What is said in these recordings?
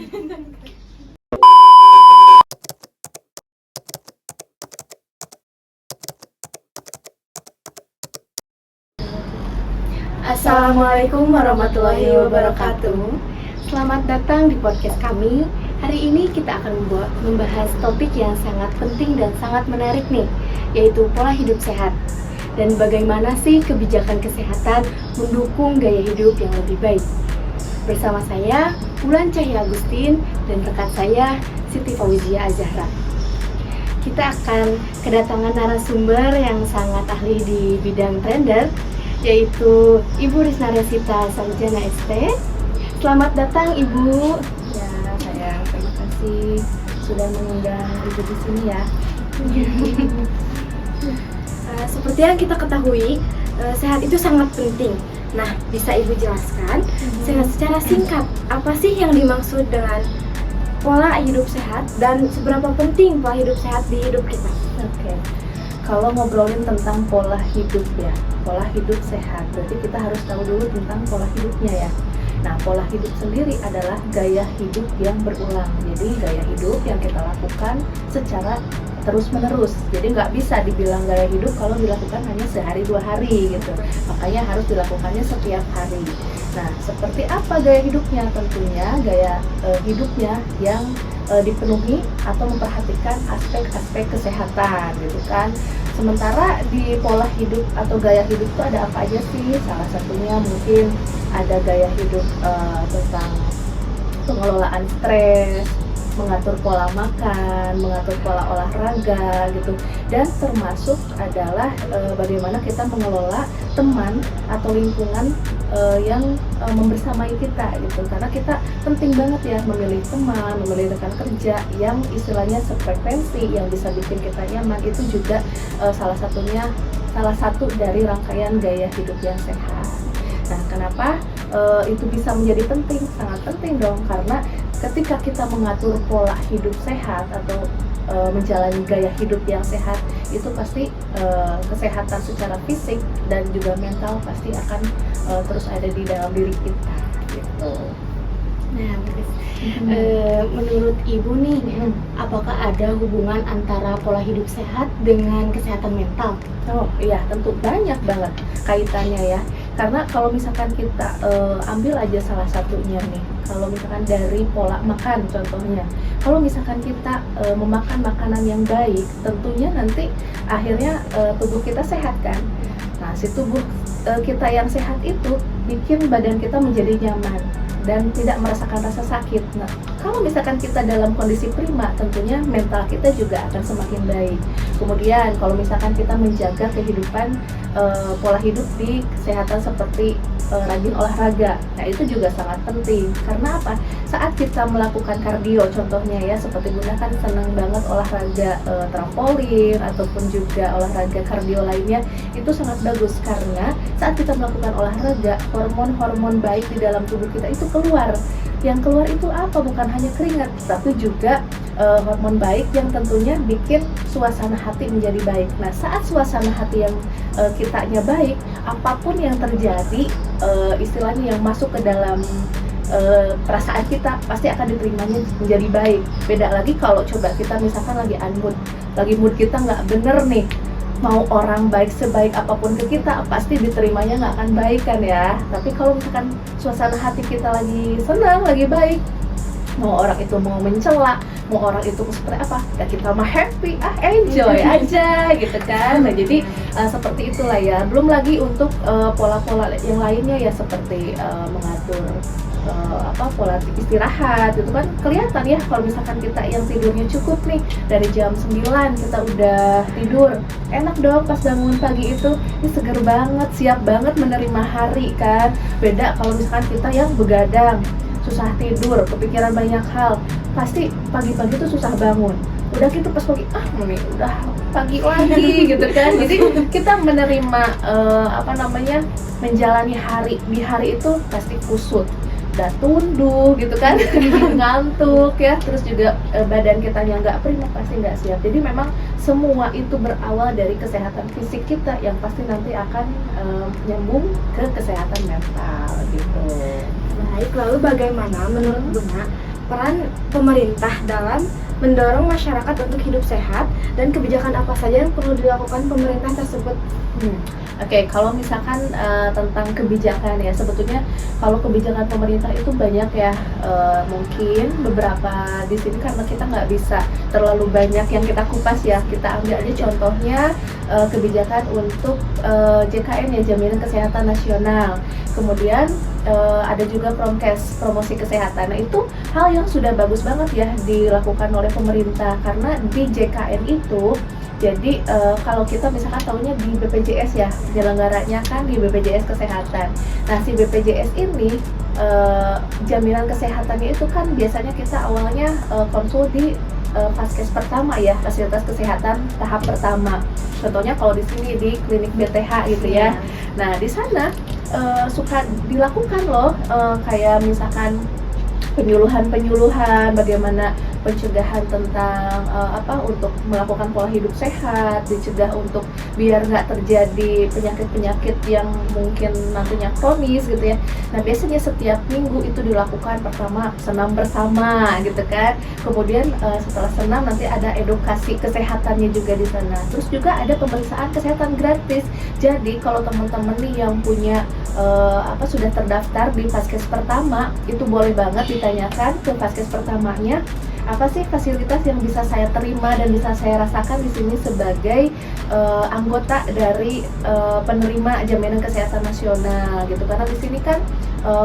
Assalamualaikum warahmatullahi wabarakatuh. Selamat datang di podcast kami. Hari ini kita akan membahas topik yang sangat penting dan sangat menarik nih, yaitu pola hidup sehat. Dan bagaimana sih kebijakan kesehatan mendukung gaya hidup yang lebih baik. Bersama saya, Bulan Cahya Agustin, dan rekan saya, Siti Fauzia Azahra. Kita akan kedatangan narasumber yang sangat ahli di bidang trender, yaitu Ibu Risna Resita Sarjana ST. Selamat datang Ibu. Ya, saya terima kasih sudah mengundang Ibu di sini ya. Seperti yang kita ketahui, sehat itu sangat penting. Nah, bisa Ibu jelaskan secara singkat apa sih yang dimaksud dengan pola hidup sehat dan seberapa penting pola hidup sehat di hidup kita? Oke. Kalau ngobrolin tentang pola hidup ya, pola hidup sehat, berarti kita harus tahu dulu tentang pola hidupnya ya. Nah, pola hidup sendiri adalah gaya hidup yang berulang. Jadi gaya hidup yang kita lakukan secara terus-menerus. Jadi nggak bisa dibilang gaya hidup kalau dilakukan hanya sehari dua hari gitu. Makanya harus dilakukannya setiap hari. Nah, seperti apa gaya hidupnya? Tentunya gaya hidupnya yang dipenuhi atau memperhatikan aspek-aspek kesehatan gitu kan. Sementara di pola hidup atau gaya hidup itu ada apa aja sih? Salah satunya mungkin ada gaya hidup tentang pengelolaan stres, mengatur pola makan, mengatur pola olahraga gitu, dan termasuk adalah bagaimana kita mengelola teman atau lingkungan yang membersamai kita gitu, karena kita penting banget ya memilih teman, memilih rekan kerja yang istilahnya sefrekuensi, yang bisa bikin kita nyaman. Itu juga salah satu dari rangkaian gaya hidup yang sehat. Nah, kenapa itu bisa menjadi penting? Sangat penting dong, karena ketika kita mengatur pola hidup sehat atau menjalani gaya hidup yang sehat, itu pasti kesehatan secara fisik dan juga mental pasti akan terus ada di dalam diri kita gitu. Nah, menurut Ibu nih, apakah ada hubungan antara pola hidup sehat dengan kesehatan mental? Oh iya, tentu banyak banget kaitannya ya. Karena kalau misalkan kita ambil aja salah satunya nih, kalau misalkan dari pola makan contohnya, kalau misalkan kita memakan makanan yang baik, tentunya nanti akhirnya tubuh kita sehat kan. Nah, si tubuh kita yang sehat itu bikin badan kita menjadi nyaman dan tidak merasakan rasa sakit. Nah, kalau misalkan kita dalam kondisi prima, tentunya mental kita juga akan semakin baik. Kemudian kalau misalkan kita menjaga kehidupan pola hidup di kesehatan seperti rajin olahraga, nah itu juga sangat penting. Karena apa? Saat kita melakukan kardio contohnya ya, seperti Bunda kan senang banget olahraga trampolin ataupun juga olahraga kardio lainnya, itu sangat bagus karena saat kita melakukan olahraga, hormon-hormon baik di dalam tubuh kita itu keluar. Yang keluar itu apa? Bukan hanya keringat, tapi juga hormon baik yang tentunya bikin suasana hati menjadi baik. Nah, saat suasana hati yang kitanya baik, apapun yang terjadi, istilahnya yang masuk ke dalam perasaan kita pasti akan diterimanya menjadi baik. Beda lagi kalau coba kita misalkan lagi mood kita nggak bener nih, mau orang baik sebaik apapun ke kita pasti diterimanya nggak akan baik kan ya. Tapi kalau misalkan suasana hati kita lagi senang, lagi baik, mau orang itu mau mencela, mau orang itu seperti apa, ya kita mah happy, enjoy aja gitu kan. Nah, jadi seperti itulah ya. Belum lagi untuk pola-pola yang lainnya ya, seperti mengatur pola istirahat itu kan kelihatan ya. Kalau misalkan kita yang tidurnya cukup nih, dari jam 9 kita udah tidur, enak dong pas bangun pagi itu ini seger banget, siap banget menerima hari kan. Beda kalau misalkan kita yang begadang, susah tidur, kepikiran banyak hal, pasti pagi-pagi tuh susah bangun. Udah gitu pas pagi, ini udah pagi lagi gitu kan. Jadi kita menerima menjalani hari di hari itu pasti kusut, udah tunduk gitu kan, ngantuk ya, terus juga badan kita yang nggak prima pasti nggak siap. Jadi memang semua itu berawal dari kesehatan fisik kita yang pasti nanti akan nyambung ke kesehatan mental gitu. Baik, lalu bagaimana menurut Bunda peran pemerintah dalam mendorong masyarakat untuk hidup sehat dan kebijakan apa saja yang perlu dilakukan pemerintah tersebut? Oke, kalau misalkan tentang kebijakan ya, sebetulnya kalau kebijakan pemerintah itu banyak ya, mungkin beberapa di sini karena kita nggak bisa terlalu banyak yang kita kupas ya, kita ambil aja contohnya kebijakan untuk JKN ya, Jaminan Kesehatan Nasional. Kemudian ada juga Promkes, promosi kesehatan. Nah itu hal yang sudah bagus banget ya dilakukan oleh pemerintah, karena di JKN itu jadi kalau kita misalkan tahunya di BPJS ya, penyelenggaranya kan di BPJS Kesehatan. Nah si BPJS ini jaminan kesehatannya itu kan biasanya kita awalnya konsul di Vaskes pertama ya, fasilitas kesehatan tahap pertama. Contohnya kalau di sini di klinik BTH gitu ya. Nah di sana suka dilakukan loh kayak misalkan penyuluhan bagaimana pencegahan tentang untuk melakukan pola hidup sehat, dicegah untuk biar nggak terjadi penyakit-penyakit yang mungkin nantinya kronis gitu ya. Nah biasanya setiap minggu itu dilakukan, pertama senam bersama gitu kan, kemudian setelah senam nanti ada edukasi kesehatannya juga di sana. Terus juga ada pemeriksaan kesehatan gratis. Jadi kalau teman-teman nih yang punya sudah terdaftar di Vaskes pertama, itu boleh banget ditanyakan ke Vaskes pertamanya, apa sih fasilitas yang bisa saya terima dan bisa saya rasakan di sini sebagai anggota dari penerima jaminan kesehatan nasional gitu. Karena di sini kan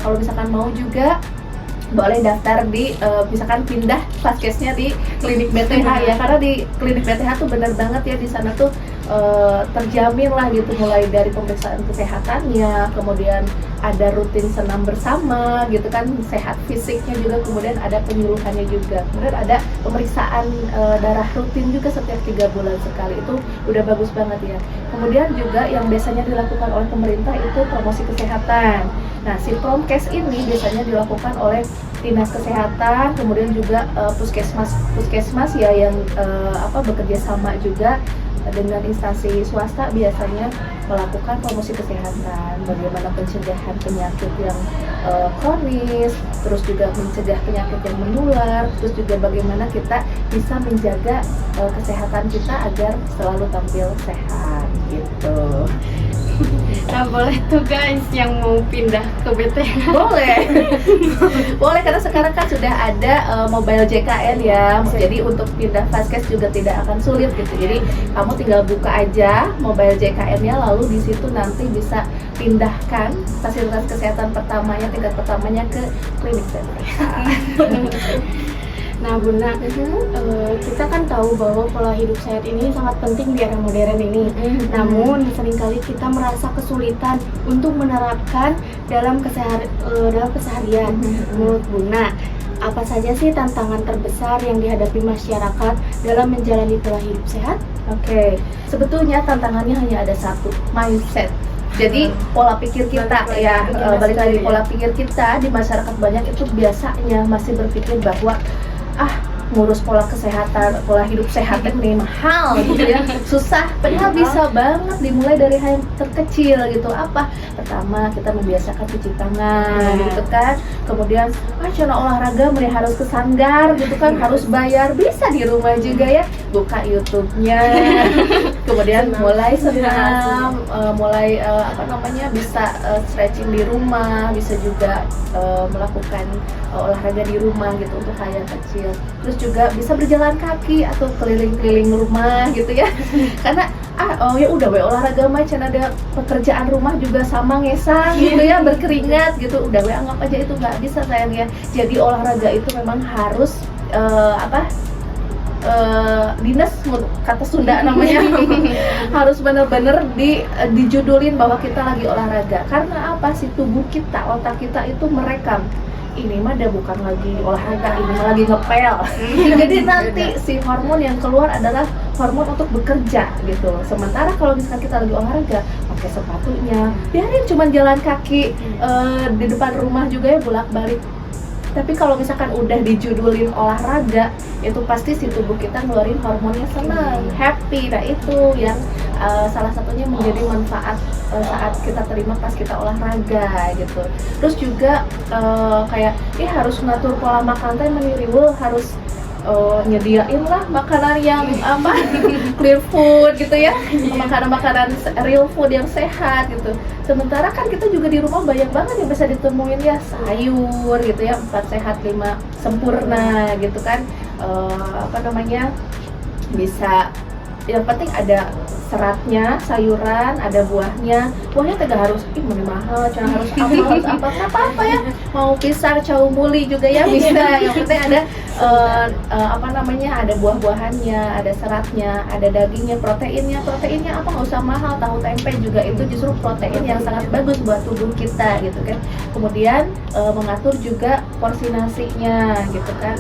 kalau misalkan mau juga boleh daftar di misalkan pindah Vaskesnya di klinik BTH ya, karena di klinik BTH tuh benar banget ya, di sana tuh terjamin lah gitu, mulai dari pemeriksaan kesehatannya, kemudian ada rutin senam bersama gitu kan, sehat fisiknya juga, kemudian ada penyuluhannya juga, kemudian ada pemeriksaan darah rutin juga setiap 3 bulan sekali. Itu udah bagus banget ya. Kemudian juga yang biasanya dilakukan oleh pemerintah itu promosi kesehatan. Nah si Promkes ini biasanya dilakukan oleh Dinas Kesehatan, kemudian juga puskesmas ya yang bekerja sama juga dengan instansi swasta, biasanya melakukan promosi kesehatan, bagaimana pencegahan penyakit yang kronis, terus juga mencegah penyakit yang menular, terus juga bagaimana kita bisa menjaga kesehatan kita agar selalu tampil sehat gitu. Nah boleh tuh guys yang mau pindah ke BTH. Boleh karena sekarang kan sudah ada mobile JKN ya, jadi untuk pindah Vaskes juga tidak akan sulit gitu. Jadi kamu tinggal buka aja mobile JKN-nya, lalu di situ nanti bisa pindahkan fasilitas kesehatan pertamanya, tingkat pertamanya ke klinik BTH. Nah Bunda, kita kan tahu bahwa pola hidup sehat ini sangat penting di era modern ini. Namun seringkali kita merasa kesulitan untuk menerapkan dalam keseharian. Menurut Bunda, apa saja sih tantangan terbesar yang dihadapi masyarakat dalam menjalani pola hidup sehat? Oke, sebetulnya tantangannya hanya ada satu, mindset. Jadi pola pikir kita balik lagi, pola pikir kita di masyarakat banyak itu biasanya masih berpikir bahwa ngurus pola kesehatan, pola hidup sehat ini mahal gitu ya, susah. Padahal bisa banget dimulai dari hal yang terkecil gitu. Apa? Pertama kita membiasakan cuci tangan gitu kan. Kemudian cara olahraga harus ke sanggar gitu kan, harus bayar, bisa di rumah juga ya, buka YouTube-nya. Kemudian mulai senam, bisa stretching di rumah, bisa juga melakukan olahraga di rumah gitu untuk hal yang kecil. Terus juga bisa berjalan kaki atau keliling-keliling rumah gitu ya. Karena ya udah olahraga mah ada pekerjaan rumah juga sama ngesang gitu ya, berkeringat gitu, udah anggap aja itu nggak bisa sayang ya. Jadi olahraga itu memang harus dinas, kata Sunda namanya, harus benar-benar dijudulin bahwa kita lagi olahraga. Karena apa sih, tubuh kita, otak kita itu merekam, ini mah bukan lagi olahraga, ini mah lagi ngepel. Jadi nanti si hormon yang keluar adalah hormon untuk bekerja gitu. Sementara kalau misalkan kita lagi olahraga, pakai sepatunya, biarin cuman jalan kaki di depan rumah juga ya, bolak-balik. Tapi kalau misalkan udah dijudulin olahraga, itu pasti si tubuh kita ngeluarin hormonnya senang, happy. Nah itu yang salah satunya menjadi manfaat saat kita terima pas kita olahraga gitu. Terus juga kayak harus ngatur pola makan teh meniriweuh, harus nyediain lah makanan yang clear food gitu ya, makanan-makanan real food yang sehat gitu. Sementara kan kita juga di rumah banyak banget yang bisa ditemuin ya, sayur gitu ya, 4 sehat 5 sempurna gitu kan. Bisa, yang penting ada seratnya, sayuran, ada buahnya tidak harus meni mahal, jangan harus apa ya, mau pisang, cau muli juga ya bisa, yang penting ada ada buah-buahannya, ada seratnya, ada dagingnya, proteinnya apa nggak usah mahal, tahu tempe juga itu justru protein yang sangat bagus buat tubuh kita gitu kan. Kemudian mengatur juga porsi nasinya gitu kan.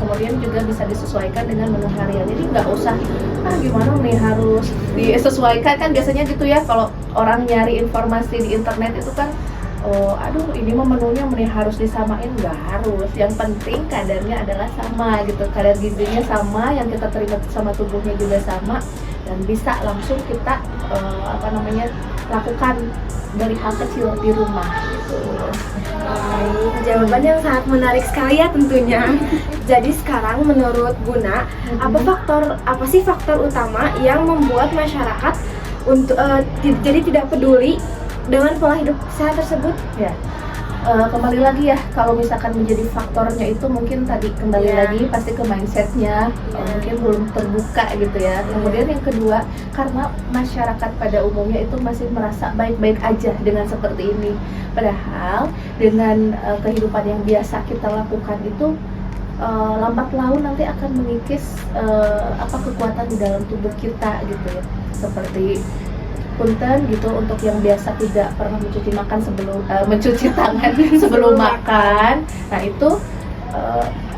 Kemudian juga bisa disesuaikan dengan menu harian, jadi nggak usah gimana nih harus disesuaikan, kan biasanya gitu ya kalau orang nyari informasi di internet itu kan ini mah menunya harus disamain, nggak harus, yang penting kadarnya adalah sama gitu, kadar gizinya sama, yang kita terima sama tubuhnya juga sama, dan bisa langsung kita lakukan dari hal kecil di rumah gitu. Baik, jawaban yang sangat menarik sekali ya tentunya. Jadi sekarang menurut Buna, apa sih faktor utama yang membuat masyarakat untuk jadi tidak peduli dengan pola hidup sehat tersebut? Ya, kembali lagi ya, kalau misalkan menjadi faktornya itu mungkin tadi kembali lagi pasti ke mindsetnya, mungkin belum terbuka gitu ya. Kemudian yang kedua, karena masyarakat pada umumnya itu masih merasa baik-baik aja dengan seperti ini, padahal dengan kehidupan yang biasa kita lakukan itu lambat laun nanti akan mengikis kekuatan di dalam tubuh kita gitu ya, seperti punten gitu, untuk yang biasa tidak pernah mencuci tangan sebelum makan, nah itu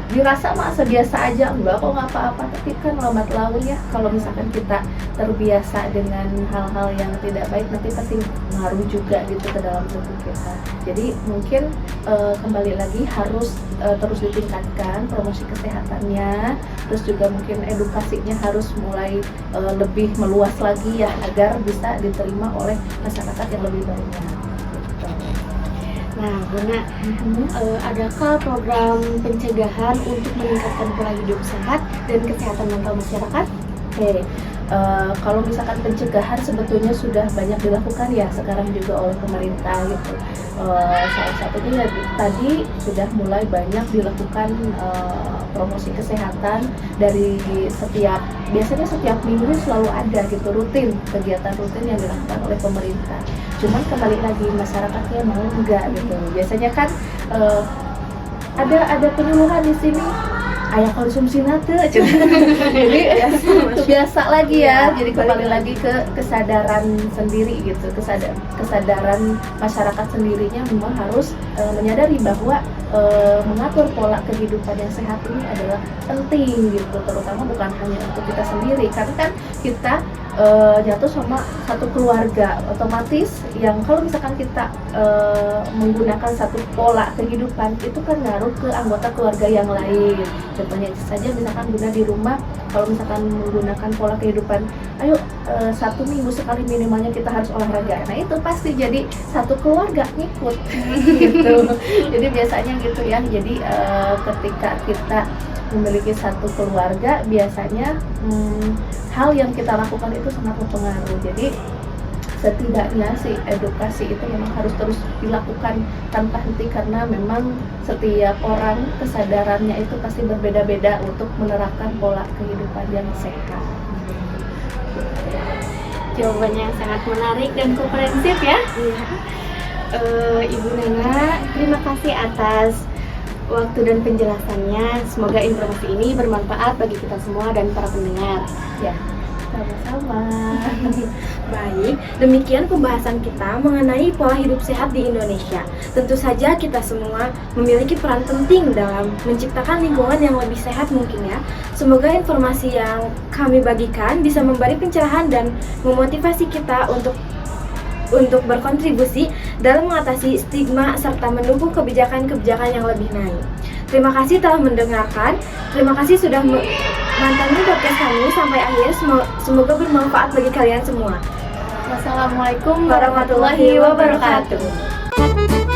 dirasa biasa aja, enggak kok nggak apa-apa, tapi kan lambat laun ya kalau misalkan kita terbiasa dengan hal-hal yang tidak baik, nanti pasti ngaruh juga gitu ke dalam tubuh kita. Jadi mungkin kembali lagi harus terus ditingkatkan promosi kesehatannya, terus juga mungkin edukasinya harus mulai lebih meluas lagi ya, agar bisa diterima oleh masyarakat yang lebih banyak. Nah, Buna, adakah program pencegahan untuk meningkatkan pola hidup sehat dan kesehatan mental masyarakat? Oke, kalau misalkan pencegahan sebetulnya sudah banyak dilakukan ya sekarang juga oleh pemerintah gitu. Salah satunya tadi sudah mulai banyak dilakukan promosi kesehatan dari biasanya setiap minggu selalu ada gitu, kegiatan rutin yang dilakukan oleh pemerintah. Cuman kembali lagi masyarakatnya mau enggak gitu. Biasanya kan ada penyuluhan di sini, ayah konsumsi nate, jadi itu biasa lagi ya. Jadi kembali lagi ke kesadaran sendiri gitu, kesadaran masyarakat sendirinya memang harus menyadari bahwa mengatur pola kehidupan yang sehat ini adalah penting gitu, terutama bukan hanya untuk kita sendiri, karena kan kita jatuh sama satu keluarga, otomatis yang kalau misalkan kita menggunakan satu pola kehidupan itu kan ngaruh ke anggota keluarga yang lain. Contohnya saja misalkan Bunda di rumah, kalau misalkan menggunakan pola kehidupan, ayo 1 minggu sekali minimalnya kita harus olahraga, nah itu pasti jadi satu keluarga ngikut gitu. Jadi biasanya gitu ya, jadi ketika kita memiliki satu keluarga, biasanya hal yang kita lakukan itu sangat berpengaruh. Jadi setidaknya edukasi itu memang harus terus dilakukan tanpa henti, karena memang setiap orang kesadarannya itu pasti berbeda-beda untuk menerapkan pola kehidupan yang sehat. Jawabannya sangat menarik dan komprehensif ya. Ibu Nana, terima kasih atas waktu dan penjelasannya. Semoga informasi ini bermanfaat bagi kita semua dan para pendengar. Ya, sama-sama. Baik, demikian pembahasan kita mengenai pola hidup sehat di Indonesia. Tentu saja kita semua memiliki peran penting dalam menciptakan lingkungan yang lebih sehat mungkin ya. Semoga informasi yang kami bagikan bisa memberi pencerahan dan memotivasi kita untuk untuk berkontribusi dalam mengatasi stigma serta mendukung kebijakan-kebijakan yang lebih baik. Terima kasih telah mendengarkan. Terima kasih sudah menonton podcast kami sampai akhir. Semoga bermanfaat bagi kalian semua. Wassalamualaikum Warahmatullahi wabarakatuh.